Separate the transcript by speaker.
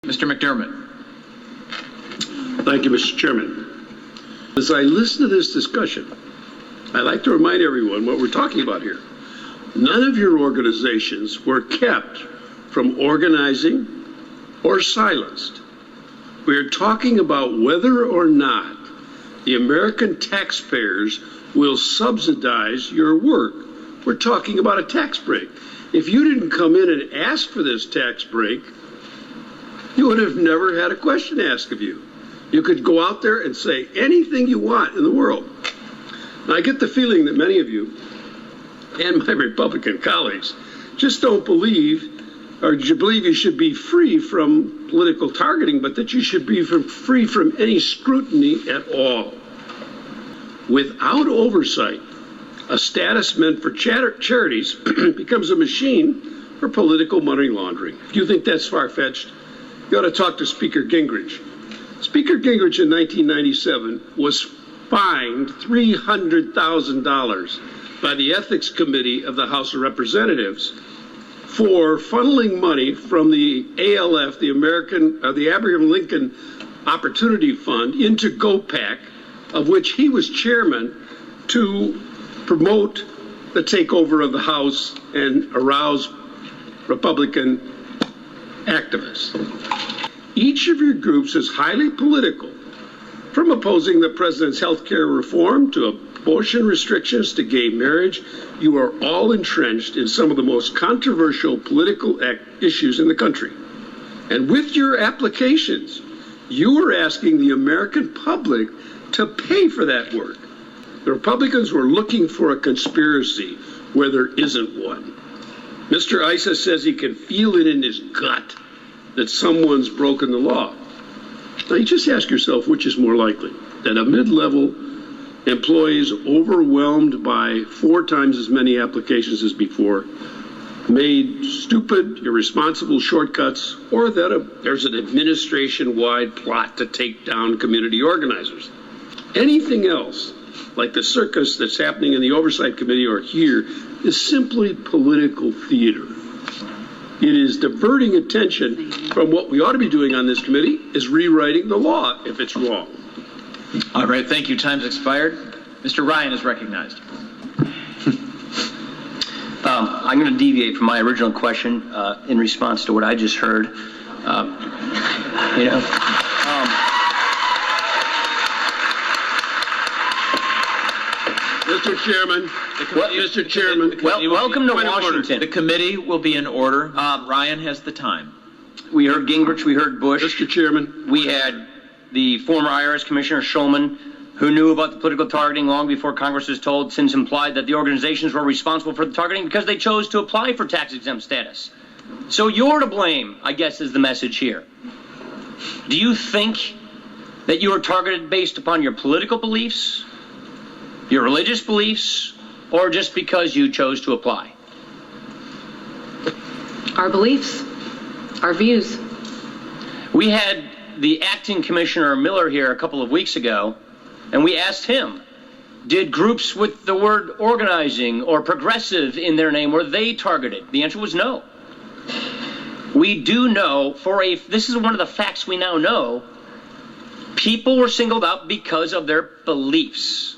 Speaker 1: Mr. McDermott.
Speaker 2: Thank you, Mr. Chairman. As I listen to this discussion, I'd like to remind everyone what we're talking about here. None of your organizations were kept from organizing or silenced. We're talking about whether or not the American taxpayers will subsidize your work. We're talking about a tax break. If you didn't come in and ask for this tax break, you would have never had a question asked of you. You could go out there and say anything you want in the world. And I get the feeling that many of you and my Republican colleagues just don't believe, or you believe you should be free from political targeting, but that you should be free from any scrutiny at all. Without oversight, a status meant for charities becomes a machine for political money laundering. If you think that's far-fetched, you ought to talk to Speaker Gingrich. Speaker Gingrich in 1997 was fined $300,000 by the Ethics Committee of the House of Representatives for funneling money from the ALF, the Abraham Lincoln Opportunity Fund, into GOPAC, of which he was chairman, to promote the takeover of the House and arouse Republican activists. Each of your groups is highly political, from opposing the president's health care reform to abortion restrictions to gay marriage. You are all entrenched in some of the most controversial political issues in the country. And with your applications, you are asking the American public to pay for that work. The Republicans were looking for a conspiracy where there isn't one. Mr. Issa says he can feel it in his gut that someone's broken the law. Now, you just ask yourself, which is more likely? That a mid-level employee is overwhelmed by 4 times as many applications as before, made stupid, irresponsible shortcuts, or that there's an administration-wide plot to take down community organizers. Anything else, like the circus that's happening in the Oversight Committee or here, is simply political theater. It is diverting attention from what we ought to be doing on this committee, is rewriting the law if it's wrong.
Speaker 1: All right, thank you. Time's expired. Mr. Ryan is recognized.
Speaker 3: I'm going to deviate from my original question in response to what I just heard.
Speaker 2: Mr. Chairman, Mr. Chairman.
Speaker 3: Welcome to Washington.
Speaker 1: The committee will be in order. Ryan has the time.
Speaker 3: We heard Gingrich, we heard Bush.
Speaker 2: Mr. Chairman.
Speaker 3: We had the former IRS Commissioner Schulman, who knew about the political targeting long before Congress was told, since implied that the organizations were responsible for the targeting because they chose to apply for tax-exempt status. So you're to blame, I guess, is the message here. Do you think that you are targeted based upon your political beliefs, your religious beliefs, or just because you chose to apply?
Speaker 4: Our beliefs, our views.
Speaker 3: We had the acting Commissioner Miller here a couple of weeks ago, and we asked him, did groups with the word organizing or progressive in their name, were they targeted? The answer was no. We do know, this is one of the facts we now know, people were singled out because of their beliefs.